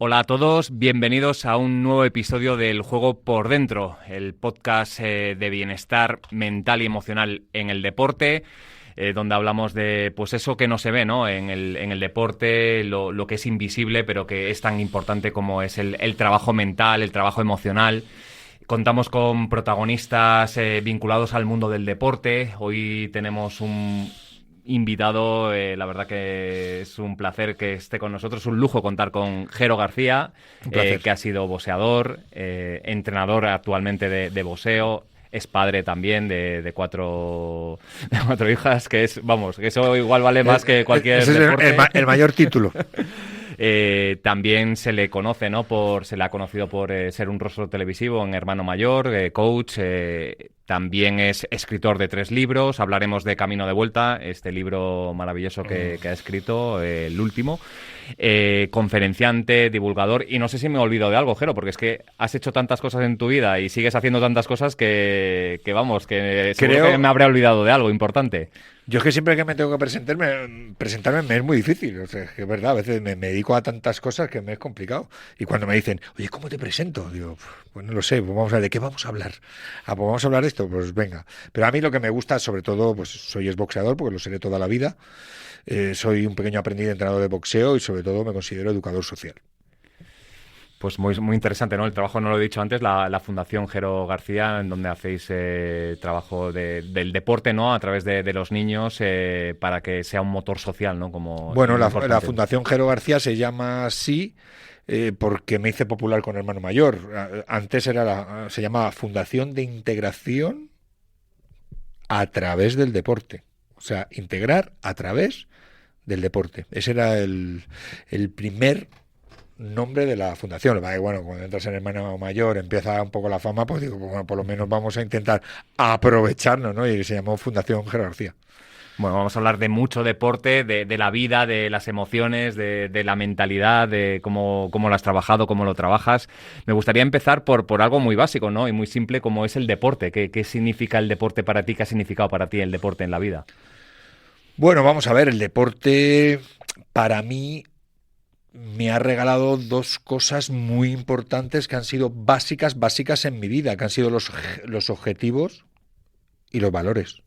Hola a todos, bienvenidos a un nuevo episodio del Juego por Dentro, el podcast de bienestar mental y emocional en el deporte, donde hablamos de pues eso que no se ve, ¿no? En el deporte, lo que es invisible, pero que es tan importante como es el trabajo mental, el trabajo emocional. Contamos con protagonistas vinculados al mundo del deporte. Hoy tenemos un invitado, la verdad que es un placer que esté con nosotros, un lujo contar con Jero García, Un placer. que ha sido boxeador, entrenador actualmente de boxeo, es padre también de cuatro hijas, que es, vamos, que eso igual vale más que cualquier Ese es deporte. el mayor título. También se le conoce, ¿no? Se le ha conocido por ser un rostro televisivo en Hermano Mayor, coach. También es escritor de 3 libros. Hablaremos de Camino de Vuelta, este libro maravilloso que ha escrito, el último. Conferenciante, divulgador. Y no sé si me olvido de algo, Jero, porque es que has hecho tantas cosas en tu vida y sigues haciendo tantas cosas que vamos, que seguro que me habré olvidado de algo importante. Yo es que siempre que me tengo que presentarme me es muy difícil. O sea, es que es verdad, a veces me dedico a tantas cosas que me es complicado. Y cuando me dicen, oye, ¿cómo te presento? Digo, pues no lo sé, pues vamos a ver, ¿de qué vamos a hablar? Ah, pues vamos a hablar de esto, pues venga. Pero a mí lo que me gusta, sobre todo, pues soy exboxeador, porque lo seré toda la vida. Soy un pequeño aprendiz de entrenador de boxeo y sobre todo me considero educador social. Pues muy interesante, ¿no? El trabajo, no lo he dicho antes, la Fundación Jero García, en donde hacéis trabajo del deporte, ¿no? A través de los niños para que sea un motor social, ¿no? Como Bueno, muy la importante. Fundación Jero García se llama así porque me hice popular con Hermano Mayor. Antes se llamaba Fundación de Integración a través del deporte. O sea, integrar a través del deporte. Ese era el primer nombre de la fundación. Bueno, cuando entras en Hermano Mayor empieza un poco la fama, pues digo, pues bueno, por lo menos vamos a intentar aprovecharnos, ¿no? Y se llamó Fundación Jero García. Bueno, vamos a hablar de mucho deporte, de la vida, de las emociones, de la mentalidad, de cómo lo has trabajado, cómo lo trabajas. Me gustaría empezar por algo muy básico, ¿no? Y muy simple como es el deporte. ¿Qué significa el deporte para ti? ¿Qué ha significado para ti el deporte en la vida? Bueno, vamos a ver, el deporte para mí me ha regalado dos cosas muy importantes que han sido básicas en mi vida, que han sido los objetivos y los valores.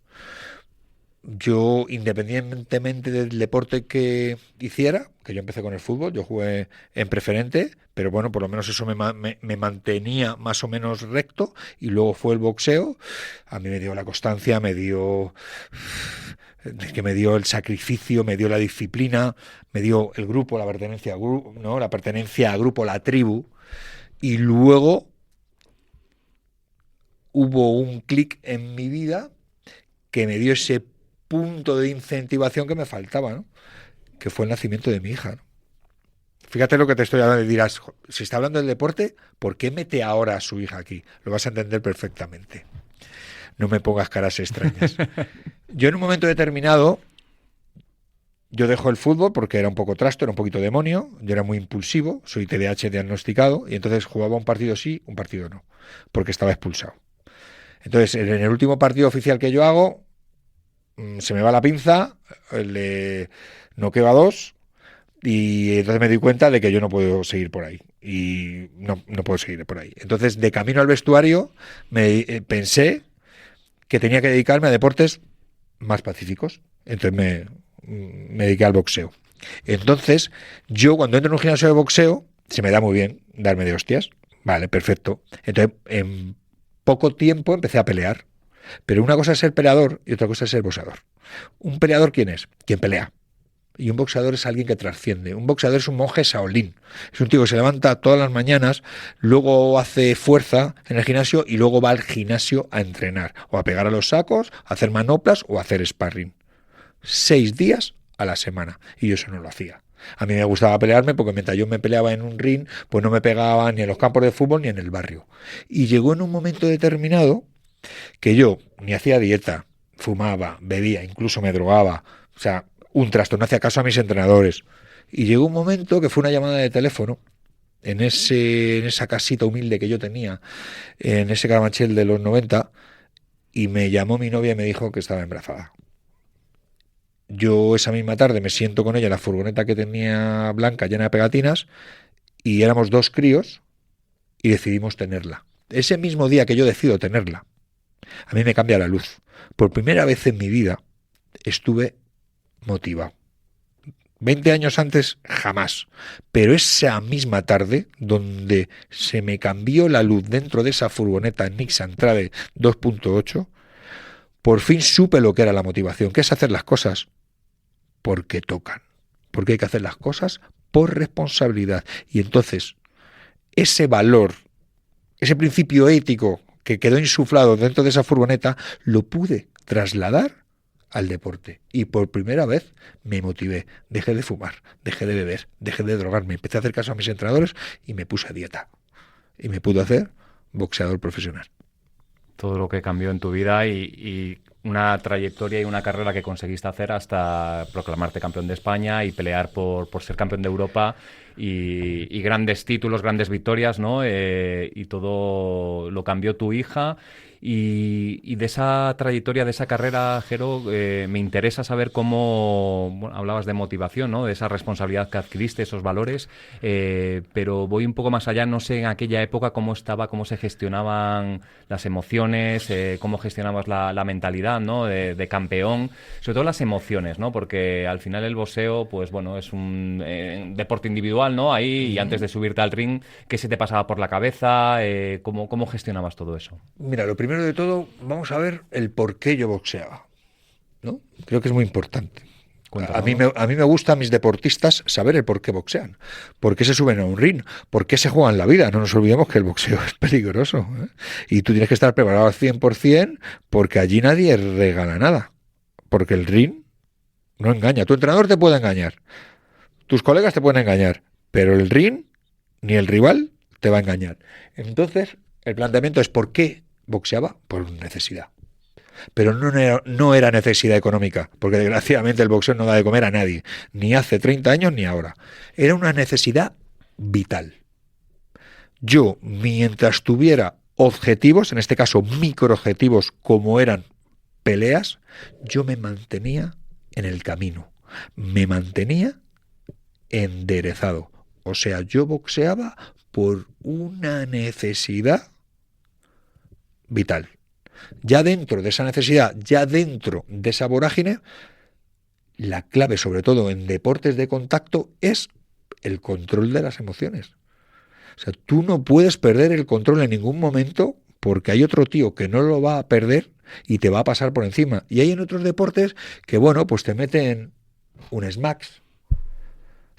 Yo, independientemente del deporte que hiciera, que yo empecé con el fútbol, yo jugué en preferente, pero bueno, por lo menos eso me mantenía más o menos recto, y luego fue el boxeo. A mí me dio la constancia, me dio el sacrificio, me dio la disciplina, me dio el grupo, la pertenencia a grupo, ¿no? La pertenencia a grupo, la tribu, y luego hubo un clic en mi vida que me dio ese punto de incentivación que me faltaba, ¿no? Que fue el nacimiento de mi hija, ¿no? Fíjate lo que te estoy hablando y dirás, si está hablando del deporte, ¿por qué mete ahora a su hija aquí? Lo vas a entender perfectamente. No me pongas caras extrañas. Yo en un momento determinado, yo dejo el fútbol porque era un poco trasto, era un poquito demonio, yo era muy impulsivo, soy TDAH diagnosticado, y entonces jugaba un partido sí, un partido no, porque estaba expulsado. Entonces, en el último partido oficial que yo hago, se me va la pinza, le noqueo a 2, y entonces me di cuenta de que yo no puedo seguir por ahí. Y no puedo seguir por ahí. Entonces, de camino al vestuario, pensé que tenía que dedicarme a deportes más pacíficos. Entonces me dediqué al boxeo. Entonces, yo cuando entro en un gimnasio de boxeo, se me da muy bien darme de hostias. Vale, perfecto. Entonces, en poco tiempo empecé a pelear. Pero una cosa es ser peleador y otra cosa es ser boxeador. ¿Un peleador quién es? Quien pelea. Y un boxeador es alguien que trasciende. Un boxeador es un monje Shaolin. Es un tío que se levanta todas las mañanas, luego hace fuerza en el gimnasio y luego va al gimnasio a entrenar. O a pegar a los sacos, a hacer manoplas o a hacer sparring. 6 días a la semana. Y yo eso no lo hacía. A mí me gustaba pelearme porque mientras yo me peleaba en un ring, pues no me pegaba ni en los campos de fútbol ni en el barrio. Y llegó en un momento determinado que yo ni hacía dieta, fumaba, bebía, incluso me drogaba. O sea, un trastorno, no hacía caso a mis entrenadores. Y llegó un momento que fue una llamada de teléfono en esa casita humilde que yo tenía, en ese Carabanchel de los 90, y me llamó mi novia y me dijo que estaba embarazada. Yo esa misma tarde me siento con ella en la furgoneta que tenía blanca llena de pegatinas y éramos 2 críos y decidimos tenerla. Ese mismo día que yo decido tenerla, a mí me cambia la luz. Por primera vez en mi vida estuve motivado. 20 años antes, jamás. Pero esa misma tarde, donde se me cambió la luz dentro de esa furgoneta Nissan Trade 2.8, por fin supe lo que era la motivación, que es hacer las cosas porque tocan. Porque hay que hacer las cosas por responsabilidad. Y entonces, ese valor, ese principio ético que quedó insuflado dentro de esa furgoneta, lo pude trasladar al deporte. Y por primera vez me motivé. Dejé de fumar, dejé de beber, dejé de drogarme. Empecé a hacer caso a mis entrenadores y me puse a dieta. Y me pude hacer boxeador profesional. Todo lo que cambió en tu vida y una trayectoria y una carrera que conseguiste hacer hasta proclamarte campeón de España y pelear por ser campeón de Europa y grandes títulos, grandes victorias, ¿no? Y todo lo cambió tu hija. Y de esa trayectoria, de esa carrera, Jero, me interesa saber cómo, bueno, hablabas de motivación, ¿no? De esa responsabilidad que adquiriste, esos valores, pero voy un poco más allá, no sé en aquella época cómo se gestionaban las emociones, cómo gestionabas la mentalidad, ¿no? De campeón, sobre todo las emociones, ¿no? Porque al final el boxeo, pues bueno, es un deporte individual, ¿no? Ahí, y antes de subirte al ring, ¿qué se te pasaba por la cabeza? ¿Cómo gestionabas todo eso? Mira, lo primero de todo, vamos a ver el por qué yo boxeaba, ¿no? Creo que es muy importante. A mí me gusta a mis deportistas saber el por qué boxean, por qué se suben a un ring, por qué se juegan la vida. No nos olvidemos que el boxeo es peligroso, ¿eh? Y tú tienes que estar preparado al 100% porque allí nadie regala nada. Porque el ring no engaña. Tu entrenador te puede engañar, tus colegas te pueden engañar, pero el ring ni el rival te va a engañar. Entonces, el planteamiento es ¿por qué boxeaba? Por necesidad. Pero no era necesidad económica, porque desgraciadamente el boxeo no da de comer a nadie, ni hace 30 años ni ahora. Era una necesidad vital. Yo, mientras tuviera objetivos, en este caso microobjetivos como eran peleas, yo me mantenía en el camino, me mantenía enderezado. O sea, yo boxeaba por una necesidad vital. Ya dentro de esa necesidad, ya dentro de esa vorágine, la clave, sobre todo en deportes de contacto, es el control de las emociones. O sea, tú no puedes perder el control en ningún momento porque hay otro tío que no lo va a perder y te va a pasar por encima. Y hay en otros deportes que, bueno, pues te meten un smacks,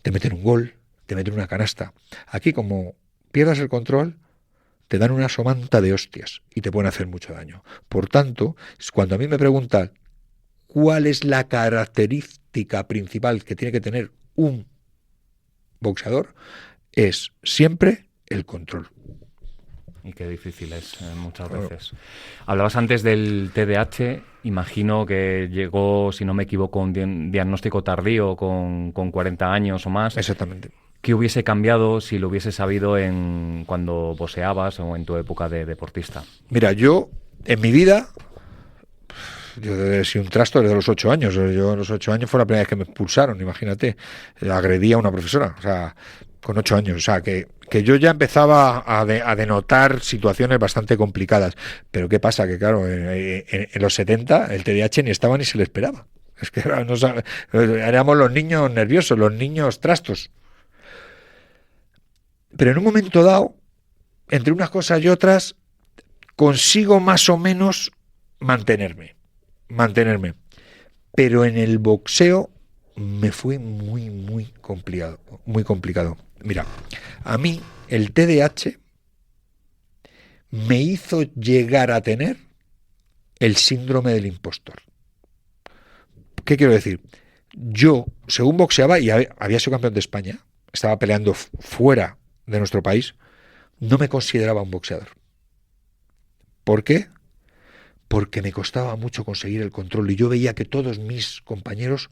te meten un gol, te meten una canasta. Aquí, como pierdas el control, te dan una somanta de hostias y te pueden hacer mucho daño. Por tanto, cuando a mí me preguntan cuál es la característica principal que tiene que tener un boxeador, es siempre el control. Y qué difícil es muchas veces. Hablabas antes del TDAH, imagino que llegó, si no me equivoco, un diagnóstico tardío con 40 años o más. Exactamente. ¿Qué hubiese cambiado si lo hubiese sabido cuando boxeabas o en tu época de deportista? Mira, yo en mi vida, yo he sido un trasto desde los 8 años. Yo a los 8 años fue la primera vez que me expulsaron, imagínate. Agredí a una profesora, o sea, con 8 años. O sea, que yo ya empezaba a denotar situaciones bastante complicadas. Pero ¿qué pasa? Que claro, en los 70 el TDAH ni estaba ni se le esperaba. Es que éramos los niños nerviosos, los niños trastos. Pero en un momento dado, entre unas cosas y otras, consigo más o menos mantenerme. Pero en el boxeo me fue muy complicado. Mira, a mí el TDAH me hizo llegar a tener el síndrome del impostor. ¿Qué quiero decir? Yo, según boxeaba, y había sido campeón de España, estaba peleando fuera de nuestro país, no me consideraba un boxeador. ¿Por qué? Porque me costaba mucho conseguir el control y yo veía que todos mis compañeros,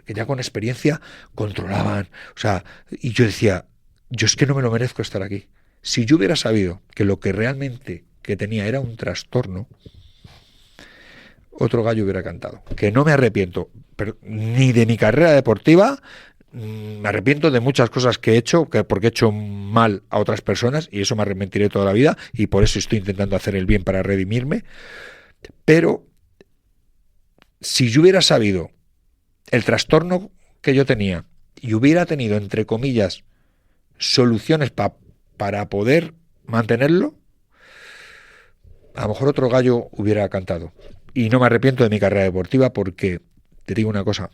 que ya con experiencia controlaban, o sea, y yo decía, yo es que no me lo merezco estar aquí. Si yo hubiera sabido que lo que realmente que tenía era un trastorno, otro gallo hubiera cantado. Que no me arrepiento ni de mi carrera deportiva, Me arrepiento de muchas cosas que he hecho, porque he hecho mal a otras personas, y eso me arrepentiré toda la vida, y por eso estoy intentando hacer el bien para redimirme. Pero si yo hubiera sabido el trastorno que yo tenía y hubiera tenido, entre comillas, soluciones para poder mantenerlo, a lo mejor otro gallo hubiera cantado. Y no me arrepiento de mi carrera deportiva, porque te digo una cosa,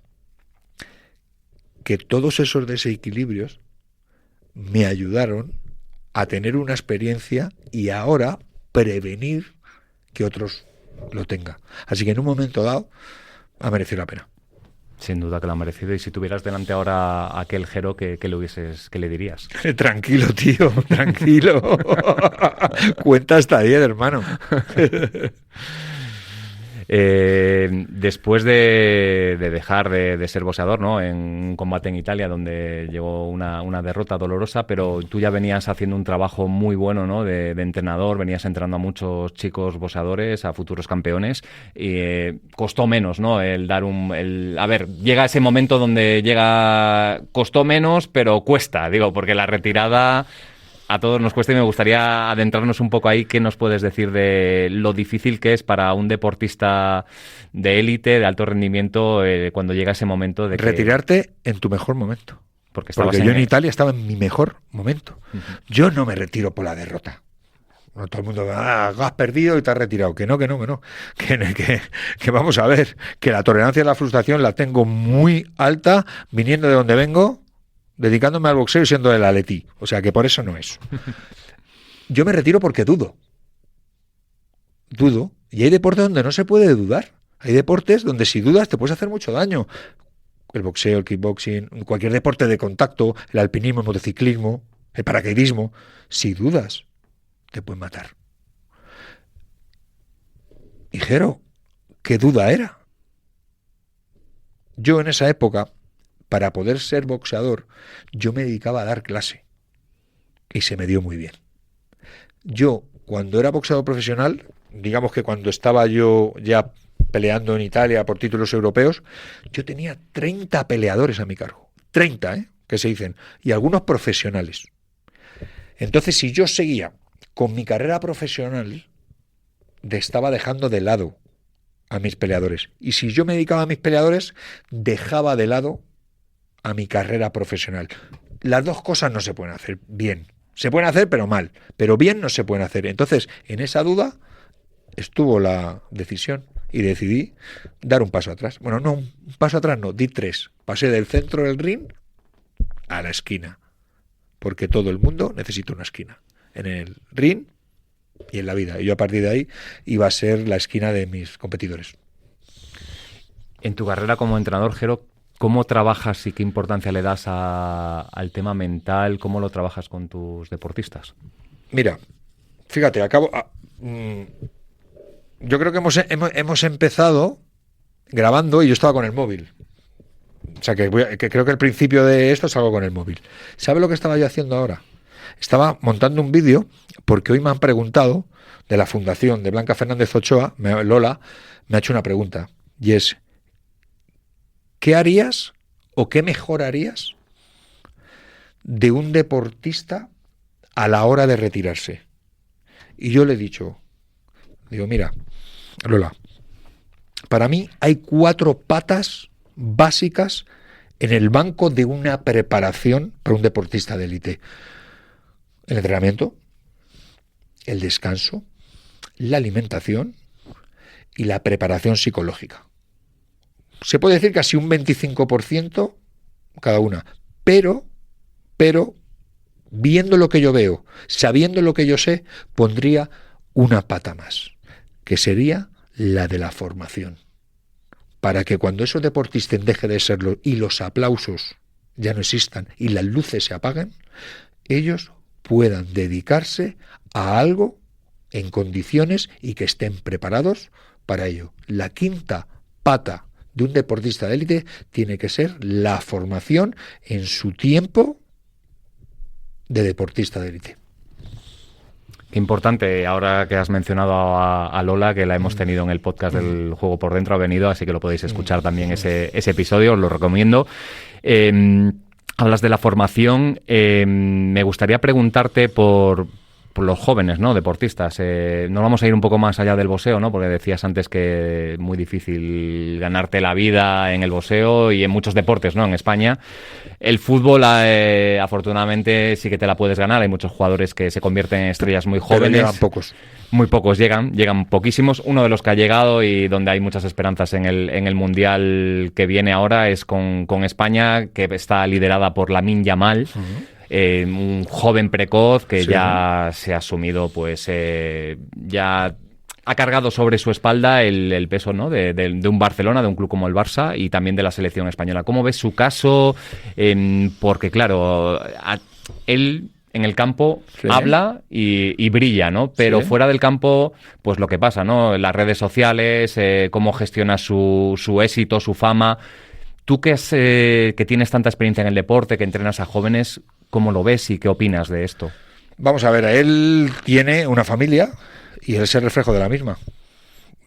que todos esos desequilibrios me ayudaron a tener una experiencia y ahora prevenir que otros lo tengan. Así que en un momento dado ha merecido la pena. Sin duda que lo ha merecido. Y si tuvieras delante ahora a aquel Jero, ¿qué le dirías? Tranquilo, tío, tranquilo. Cuenta hasta 10, hermano. Después de dejar de ser boxeador, ¿no? En un combate en Italia donde llegó una derrota dolorosa, pero tú ya venías haciendo un trabajo muy bueno, ¿no? de entrenador, venías entrenando a muchos chicos boxeadores, a futuros campeones, y costó menos, ¿no? A ver, llega ese momento donde costó menos, pero cuesta, digo, porque la retirada a todos nos cuesta, y me gustaría adentrarnos un poco ahí. ¿Qué nos puedes decir de lo difícil que es para un deportista de élite, de alto rendimiento, cuando llega ese momento de retirarte en tu mejor momento? Porque yo en Italia estaba en mi mejor momento. Uh-huh. Yo no me retiro por la derrota. No, todo el mundo, has perdido y te has retirado. Que no. Que vamos a ver, que la tolerancia a la frustración la tengo muy alta, viniendo de donde vengo, dedicándome al boxeo y siendo del Atleti. O sea que por eso no es. Yo me retiro porque dudo. Y hay deportes donde no se puede dudar. Hay deportes donde si dudas te puedes hacer mucho daño. El boxeo, el kickboxing, cualquier deporte de contacto, el alpinismo, el motociclismo, el paracaidismo. Si dudas, te pueden matar. Y Jero, ¿qué duda era? Yo en esa época, para poder ser boxeador, yo me dedicaba a dar clase. Y se me dio muy bien. Yo, cuando era boxeador profesional, digamos que cuando estaba yo ya peleando en Italia por títulos europeos, yo tenía 30 peleadores a mi cargo. 30, que se dicen. Y algunos profesionales. Entonces, si yo seguía con mi carrera profesional, estaba dejando de lado a mis peleadores. Y si yo me dedicaba a mis peleadores, dejaba de lado a mi carrera profesional. Las dos cosas no se pueden hacer bien. Se pueden hacer, pero mal. Pero bien no se pueden hacer. Entonces, en esa duda estuvo la decisión y decidí dar un paso atrás. Bueno, no, un paso atrás no, di 3. Pasé del centro del ring a la esquina. Porque todo el mundo necesita una esquina. En el ring y en la vida. Y yo a partir de ahí iba a ser la esquina de mis competidores. En tu carrera como entrenador, Jero, ¿cómo trabajas y qué importancia le das al tema mental? ¿Cómo lo trabajas con tus deportistas? Mira, fíjate, yo creo que hemos empezado grabando y yo estaba con el móvil. O sea, que creo que el principio de esto es algo con el móvil. ¿Sabe lo que estaba yo haciendo ahora? Estaba montando un vídeo porque hoy me han preguntado de la fundación de Blanca Fernández Ochoa, Lola, me ha hecho una pregunta y es: ¿qué harías o qué mejorarías de un deportista a la hora de retirarse? Y yo le he dicho, mira, Lola, para mí hay 4 patas básicas en el banco de una preparación para un deportista de élite: el entrenamiento, el descanso, la alimentación y la preparación psicológica. Se puede decir casi un 25% cada una, pero viendo lo que yo veo, sabiendo lo que yo sé, pondría una pata más, que sería la de la formación, para que cuando esos deportistas dejen de serlo y los aplausos ya no existan y las luces se apaguen, ellos puedan dedicarse a algo en condiciones y que estén preparados para ello. La quinta pata de un deportista de élite tiene que ser la formación en su tiempo de deportista de élite. Qué importante, ahora que has mencionado a Lola, que la hemos tenido en el podcast del Juego por Dentro, ha venido, así que lo podéis escuchar también ese episodio, os lo recomiendo. hablas de la formación. Me gustaría preguntarte por los jóvenes, ¿no? Deportistas. Nos vamos a ir un poco más allá del boxeo, ¿no? Porque decías antes que es muy difícil ganarte la vida en el boxeo y en muchos deportes, ¿no? En España. El fútbol, afortunadamente, sí que te la puedes ganar. Hay muchos jugadores que se convierten en estrellas muy jóvenes. Pero llegan pocos. Muy pocos llegan poquísimos. Uno de los que ha llegado y donde hay muchas esperanzas en el Mundial que viene ahora es con España, que está liderada por Lamine Yamal. Un joven precoz que ya se ha asumido, pues ya ha cargado sobre su espalda el peso, ¿no? de un Barcelona, de un club como el Barça y también de la selección española. ¿Cómo ves su caso? Porque claro, él en el campo habla y brilla, ¿no? Pero fuera del campo, pues lo que pasa, ¿no? Las redes sociales, cómo gestiona su éxito, su fama. Tú que tienes tanta experiencia en el deporte, que entrenas a jóvenes, ¿cómo lo ves y qué opinas de esto? Vamos a ver, él tiene una familia y él es el reflejo de la misma,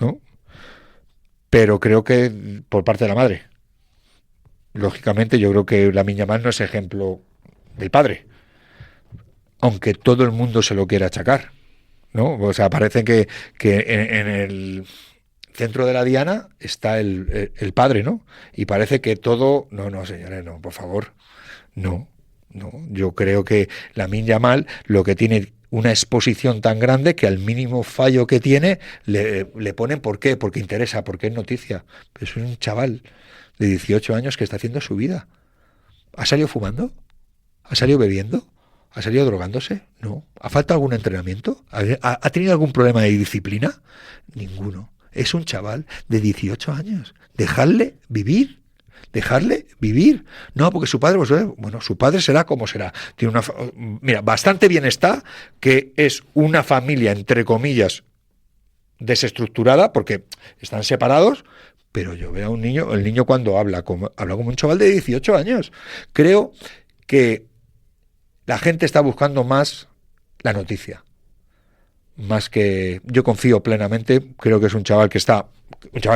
¿no? Pero creo que por parte de la madre. Lógicamente, yo creo que Lamine Yamal no es ejemplo del padre, aunque todo el mundo se lo quiera achacar, ¿no? O sea, parece que en el centro de la diana está el padre, ¿no? Y parece que todo... No, señores, no, por favor, no. Yo creo que Lamine Yamal lo que tiene una exposición tan grande que al mínimo fallo que tiene le ponen ¿por qué? Porque interesa, porque es noticia. Pero es un chaval de 18 años que está haciendo su vida. ¿Ha salido fumando? ¿Ha salido bebiendo? ¿Ha salido drogándose? No. ¿Ha faltado algún entrenamiento? ¿Ha tenido algún problema de disciplina? Ninguno. Es un chaval de 18 años. Dejarle vivir. No, porque su padre, pues, bueno, su padre será como será. Tiene mira, bastante bien está que es una familia, entre comillas, desestructurada, porque están separados, pero yo veo a un niño, el niño cuando habla como un chaval de 18 años. Creo que la gente está buscando más la noticia. Más que yo confío plenamente, creo que es un chaval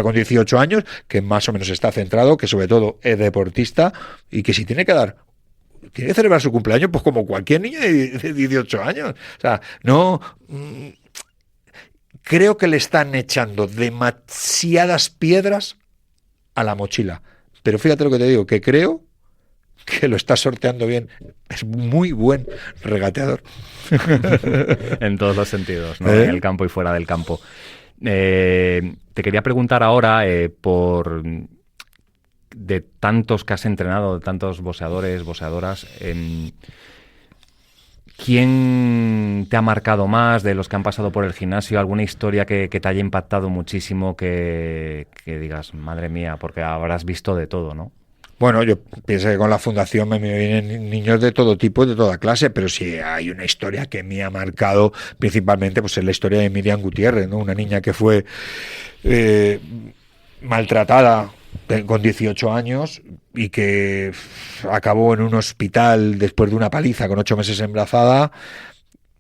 con 18 años, que más o menos está centrado, que sobre todo es deportista y que si tiene que celebrar su cumpleaños, pues como cualquier niño de 18 años. O sea, no... Creo que le están echando demasiadas piedras a la mochila. Pero fíjate lo que te digo, que creo que lo está sorteando bien. Es muy buen regateador. En todos los sentidos, ¿no? En el campo y fuera del campo. Te quería preguntar ahora por de tantos que has entrenado, de tantos boxeadores, boxeadoras, ¿quién te ha marcado más de los que han pasado por el gimnasio? ¿Alguna historia que te haya impactado muchísimo que digas, madre mía, porque habrás visto de todo, ¿no? Bueno, yo pienso que con la fundación me vienen niños de todo tipo, de toda clase, pero sí hay una historia que me ha marcado principalmente, pues es la historia de Miriam Gutiérrez, ¿no? Una niña que fue maltratada con 18 años y que acabó en un hospital después de una paliza con 8 meses embarazada.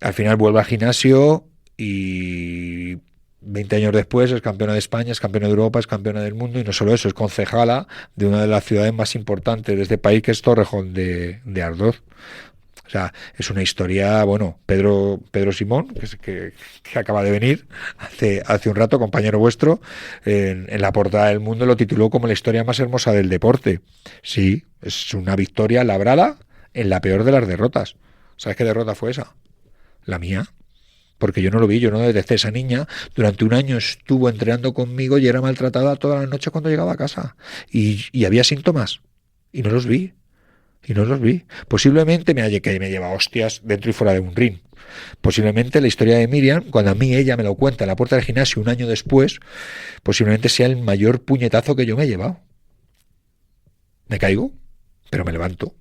Al final vuelve al gimnasio y 20 años después es campeona de España, es campeona de Europa, es campeona del mundo, y no solo eso, es concejala de una de las ciudades más importantes de este país, que es Torrejón de Ardoz. O sea, es una historia, bueno, Pedro Simón, que acaba de venir hace un rato, compañero vuestro, en la portada del Mundo lo tituló como la historia más hermosa del deporte. Sí, es una victoria labrada en la peor de las derrotas. ¿Sabes qué derrota fue esa? La mía. Porque yo no lo vi, yo no detecté. Esa niña durante un año estuvo entrenando conmigo y era maltratada toda la noche cuando llegaba a casa. Y había síntomas. Y no los vi. Posiblemente me lleva hostias dentro y fuera de un ring. Posiblemente la historia de Miriam, cuando a mí ella me lo cuenta en la puerta del gimnasio un año después, posiblemente sea el mayor puñetazo que yo me he llevado. Me caigo, pero me levanto.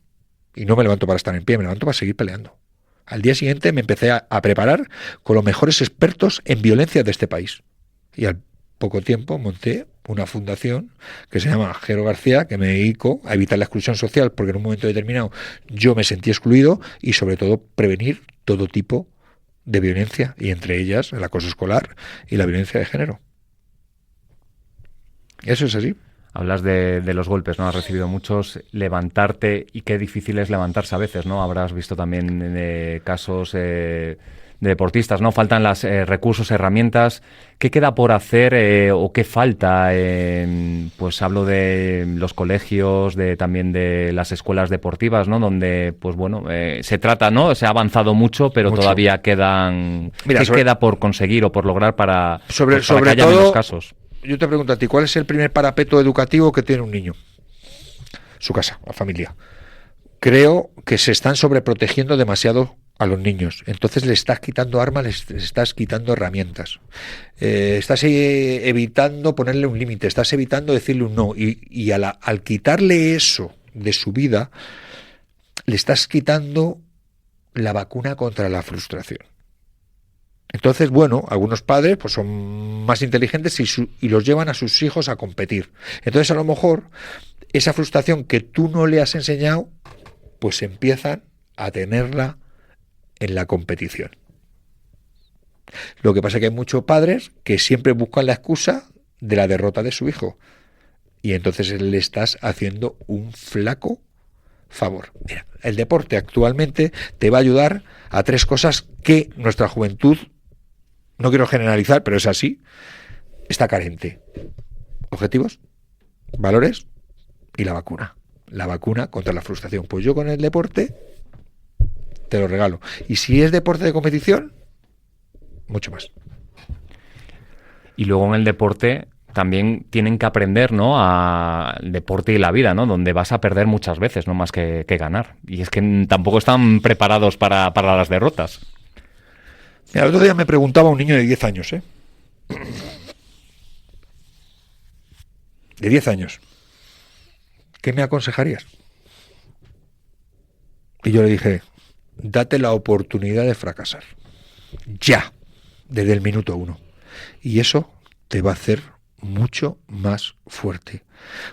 Y no me levanto para estar en pie, me levanto para seguir peleando. Al día siguiente me empecé a preparar con los mejores expertos en violencia de este país. Y al poco tiempo monté una fundación que se llama Jero García, que me dedico a evitar la exclusión social, porque en un momento determinado yo me sentí excluido, y sobre todo prevenir todo tipo de violencia, y entre ellas el acoso escolar y la violencia de género. Eso es así. Hablas de los golpes, ¿no? Has recibido muchos. Levantarte, y qué difícil es levantarse a veces, ¿no? Habrás visto también casos de deportistas, ¿no? Faltan los recursos, herramientas. ¿Qué queda por hacer o qué falta? Pues hablo de los colegios, también de las escuelas deportivas, ¿no? Donde, pues bueno, se trata, ¿no? Se ha avanzado mucho, pero Mucho. todavía quedan... Mira, ¿Qué queda por conseguir o por lograr para que haya todo, menos casos? Yo te pregunto a ti, ¿cuál es el primer parapeto educativo que tiene un niño? Su casa, la familia. Creo que se están sobreprotegiendo demasiado a los niños. Entonces le estás quitando armas, les estás quitando herramientas. Estás evitando ponerle un límite, estás evitando decirle un no. Y al quitarle eso de su vida, le estás quitando la vacuna contra la frustración. Entonces, bueno, algunos padres pues son más inteligentes y los llevan a sus hijos a competir. Entonces, a lo mejor, esa frustración que tú no le has enseñado, pues empiezan a tenerla en la competición. Lo que pasa es que hay muchos padres que siempre buscan la excusa de la derrota de su hijo. Y entonces le estás haciendo un flaco favor. Mira, el deporte actualmente te va a ayudar a 3 cosas que nuestra juventud, no quiero generalizar, pero es así, está carente. Objetivos, valores y la vacuna. La vacuna contra la frustración. Pues yo con el deporte te lo regalo. Y si es deporte de competición, mucho más. Y luego en el deporte también tienen que aprender, ¿no? Al deporte y la vida, ¿no? Donde vas a perder muchas veces, no más que ganar. Y es que tampoco están preparados para las derrotas. Mira, el otro día me preguntaba un niño de 10 años, ¿eh? De 10 años. ¿Qué me aconsejarías? Y yo le dije, date la oportunidad de fracasar. Ya, desde el minuto 1. Y eso te va a hacer mucho más fuerte.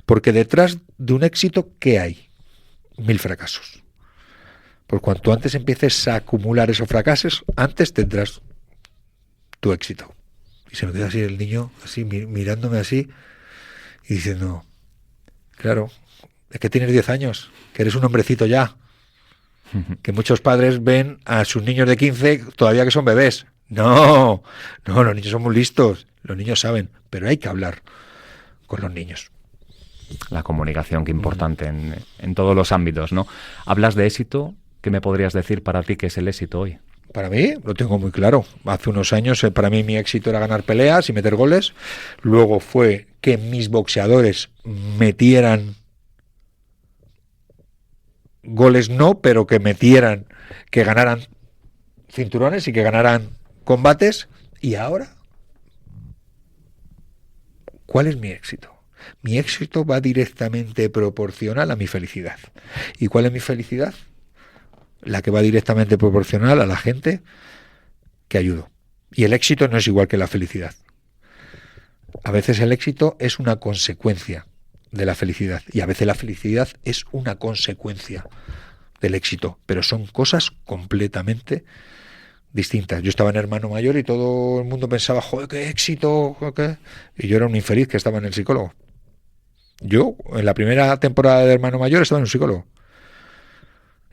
Porque detrás de un éxito, ¿qué hay? 1000 fracasos. Por cuanto antes empieces a acumular esos fracasos, antes tendrás tu éxito. Y se me queda así el niño, así mirándome así, y diciendo, claro, es que tienes 10 años, que eres un hombrecito ya. Que muchos padres ven a sus niños de 15 todavía que son bebés. No, los niños son muy listos, los niños saben, pero hay que hablar con los niños. La comunicación, qué importante en todos los ámbitos, ¿no? Hablas de éxito. ¿Qué me podrías decir para ti que es el éxito hoy? Para mí, lo tengo muy claro. Hace unos años, para mí mi éxito era ganar peleas y meter goles. Luego fue que mis boxeadores metieran goles no, pero que metieran, que ganaran cinturones y que ganaran combates. Y ahora, ¿cuál es mi éxito? Mi éxito va directamente proporcional a mi felicidad. ¿Y cuál es mi felicidad? La que va directamente proporcional a la gente que ayudo. Y el éxito no es igual que la felicidad. A veces el éxito es una consecuencia de la felicidad y a veces la felicidad es una consecuencia del éxito, pero son cosas completamente distintas. Yo estaba en Hermano Mayor y todo el mundo pensaba, joder, qué éxito, ¿qué? Y yo era un infeliz que estaba en el psicólogo. Yo, en la primera temporada de Hermano Mayor, estaba en un psicólogo.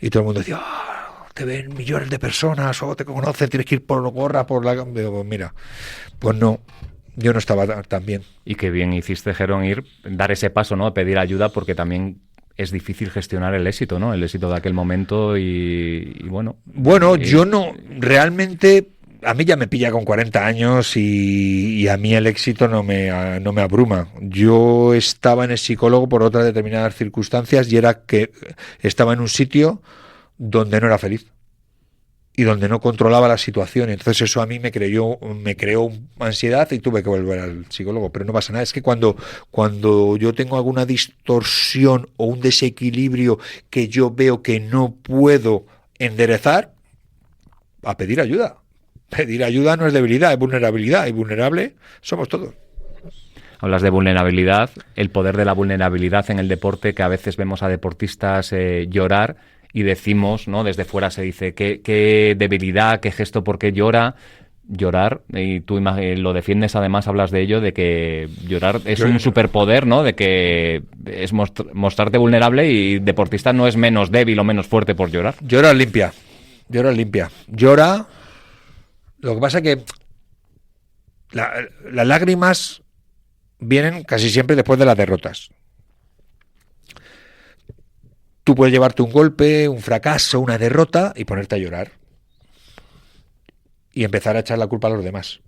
Y todo el mundo decía, te ven millones de personas, o te conocen, tienes que ir por gorra, por la... Digo, pues mira, pues no, yo no estaba tan bien. Y qué bien hiciste, Jerón, dar ese paso, ¿no? Pedir ayuda, porque también es difícil gestionar el éxito, ¿no? El éxito de aquel momento y bueno. Bueno, yo no, realmente, a mí ya me pilla con 40 años y a mí el éxito no me abruma. Yo estaba en el psicólogo por otras determinadas circunstancias y era que estaba en un sitio donde no era feliz y donde no controlaba la situación. Entonces eso a mí me creó ansiedad y tuve que volver al psicólogo. Pero no pasa nada. Es que cuando yo tengo alguna distorsión o un desequilibrio que yo veo que no puedo enderezar, a pedir ayuda. Pedir ayuda no es debilidad, es vulnerabilidad. Y vulnerable somos todos. Hablas de vulnerabilidad, el poder de la vulnerabilidad en el deporte, que a veces vemos a deportistas llorar y decimos, ¿no? Desde fuera se dice qué debilidad, qué gesto, por qué llora, llorar, y tú lo defiendes, además hablas de ello, de que llorar es un superpoder, ¿no? De que es mostrarte vulnerable, y deportista no es menos débil o menos fuerte por llorar. Llora limpia. Llora. Lo que pasa es que las lágrimas vienen casi siempre después de las derrotas. Tú puedes llevarte un golpe, un fracaso, una derrota y ponerte a llorar. Y empezar a echar la culpa a los demás.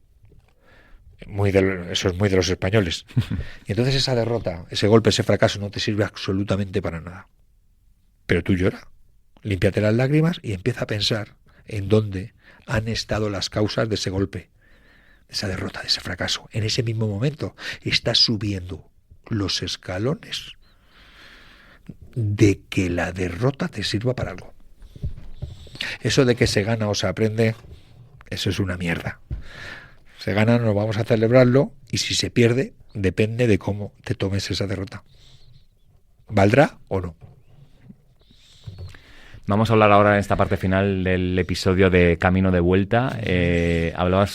Eso es muy de los españoles. Y entonces esa derrota, ese golpe, ese fracaso no te sirve absolutamente para nada. Pero tú llora, límpiate las lágrimas y empieza a pensar en dónde han estado las causas de ese golpe, de esa derrota, de ese fracaso. En ese mismo momento estás subiendo los escalones de que la derrota te sirva para algo. Eso de que se gana o se aprende, eso es una mierda. Se gana, nos vamos a celebrarlo, y si se pierde, depende de cómo te tomes esa derrota. ¿Valdrá o no? Vamos a hablar ahora en esta parte final del episodio de Camino de Vuelta.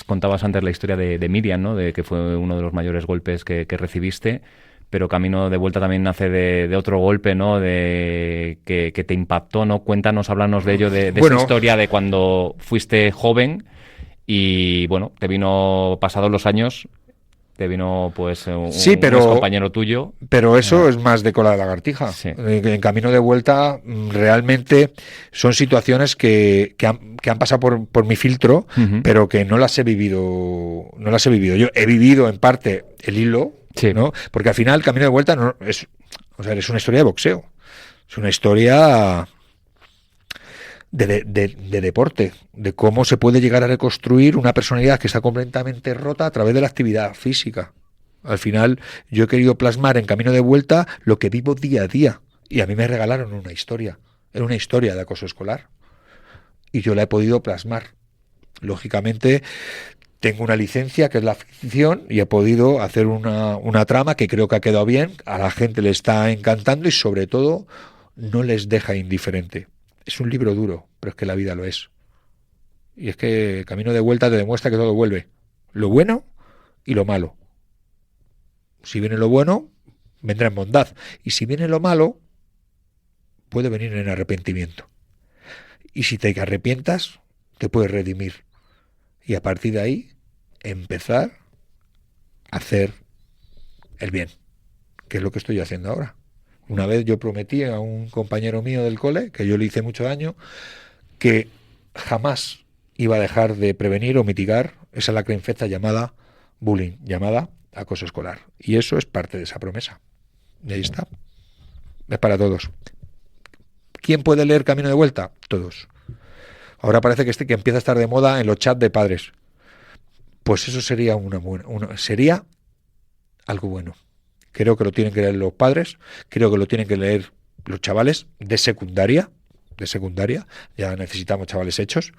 Contabas antes la historia de Miriam, ¿no? De que fue uno de los mayores golpes que recibiste, pero Camino de Vuelta también nace de otro golpe, ¿no? Que te impactó, ¿no? Cuéntanos, háblanos de ello, de esa historia de cuando fuiste joven y, bueno, te vino, pasados los años, te vino pues un compañero tuyo. Pero eso es más de cola de lagartija. Sí. En Camino de Vuelta realmente son situaciones que han pasado por mi filtro, pero que no las he vivido. Yo he vivido en parte el hilo, sí, ¿no? Porque al final Camino de Vuelta es una historia de boxeo. Es una historia de deporte, de cómo se puede llegar a reconstruir una personalidad que está completamente rota a través de la actividad física. Al final yo he querido plasmar en Camino de Vuelta lo que vivo día a día, y a mí me regalaron una historia, era una historia de acoso escolar, y yo la he podido plasmar. Lógicamente tengo una licencia que es la ficción, y he podido hacer una trama que creo que ha quedado bien, a la gente le está encantando y sobre todo no les deja indiferente. Es un libro duro, pero es que la vida lo es. Y es que Camino de Vuelta te demuestra que todo vuelve. Lo bueno y lo malo. Si viene lo bueno, vendrá en bondad. Y si viene lo malo, puede venir en arrepentimiento. Y si te arrepientas, te puedes redimir. Y a partir de ahí, empezar a hacer el bien, que es lo que estoy haciendo ahora. Una vez yo prometí a un compañero mío del cole, que yo le hice mucho daño, que jamás iba a dejar de prevenir o mitigar esa lacra infecta llamada bullying, llamada acoso escolar. Y eso es parte de esa promesa. Y ahí está. Es para todos. ¿Quién puede leer Camino de Vuelta? Todos. Ahora parece que empieza a estar de moda en los chats de padres. Pues eso sería sería algo bueno. Creo que lo tienen que leer los padres, creo que lo tienen que leer los chavales de secundaria, ya necesitamos chavales hechos,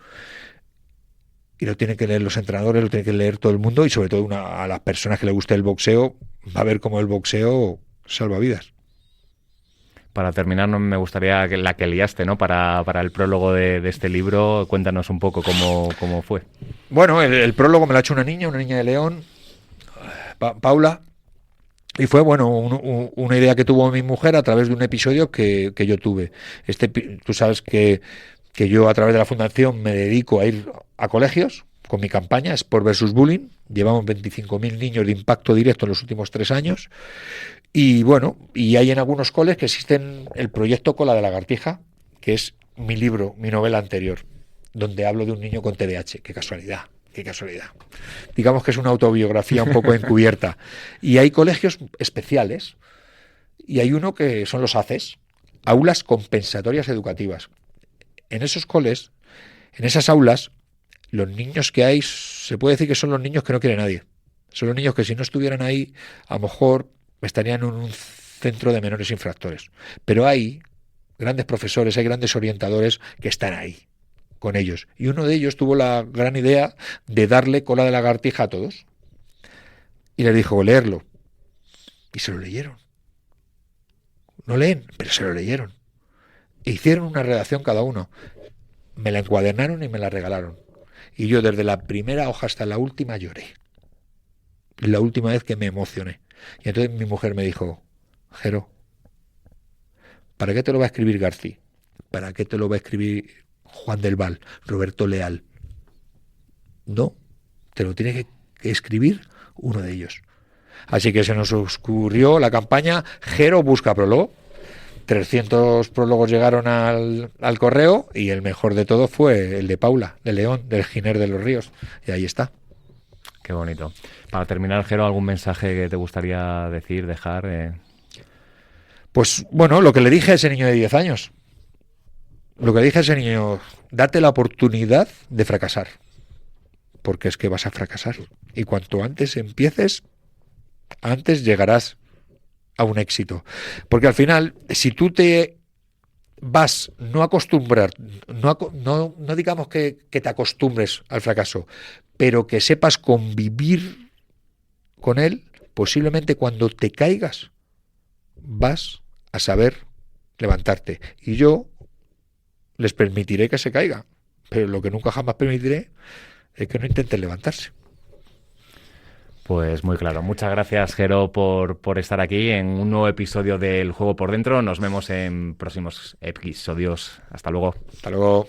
y lo tienen que leer los entrenadores, lo tienen que leer todo el mundo, y sobre todo a las personas que les guste el boxeo, va a ver cómo el boxeo salva vidas. Para terminar, me gustaría la que liaste, ¿no? Para el prólogo de este libro, cuéntanos un poco cómo fue. Bueno, el prólogo me lo ha hecho una niña de León, Paula. Y fue, bueno, una idea que tuvo mi mujer a través de un episodio que yo tuve. Tú sabes que yo a través de la fundación me dedico a ir a colegios con mi campaña Sport versus Bullying. Llevamos 25.000 niños de impacto directo en los últimos 3 años. Y bueno, y hay en algunos coles que existen el proyecto Cola de Lagartija, que es mi libro, mi novela anterior, donde hablo de un niño con TDAH. Qué casualidad. Digamos que es una autobiografía un poco encubierta. Y hay colegios especiales, y hay uno que son los ACES, aulas compensatorias educativas. En esos coles, en esas aulas, los niños que hay, se puede decir que son los niños que no quiere nadie. Son los niños que si no estuvieran ahí, a lo mejor estarían en un centro de menores infractores. Pero hay grandes profesores, hay grandes orientadores que están ahí con ellos. Y uno de ellos tuvo la gran idea de darle Cola de Lagartija a todos. Y les dijo, leerlo. Y se lo leyeron. No leen, pero se lo leyeron. E hicieron una redacción cada uno. Me la encuadernaron y me la regalaron. Y yo desde la primera hoja hasta la última lloré. La última vez que me emocioné. Y entonces mi mujer me dijo, Jero, ¿para qué te lo va a escribir García? ¿Para qué te lo va a escribir Juan del Val, Roberto Leal? No, te lo tiene que escribir uno de ellos. Así que se nos ocurrió la campaña Jero busca prólogo. 300 prólogos llegaron al correo y el mejor de todo fue el de Paula, de León, del Giner de los Ríos. Y ahí está. Qué bonito. Para terminar, Jero, ¿algún mensaje que te gustaría decir, dejar? Pues bueno, lo que le dije a ese niño de 10 años. Lo que le dije a ese niño, date la oportunidad de fracasar. Porque es que vas a fracasar. Y cuanto antes empieces, antes llegarás a un éxito. Porque al final, si tú te vas no a acostumbrar, no digamos que te acostumbres al fracaso, pero que sepas convivir con él, posiblemente cuando te caigas vas a saber levantarte. Y yo les permitiré que se caiga, pero lo que nunca jamás permitiré es que no intenten levantarse. Pues muy claro. Muchas gracias, Jero, por estar aquí en un nuevo episodio del Juego por Dentro. Nos vemos en próximos episodios. Hasta luego. Hasta luego.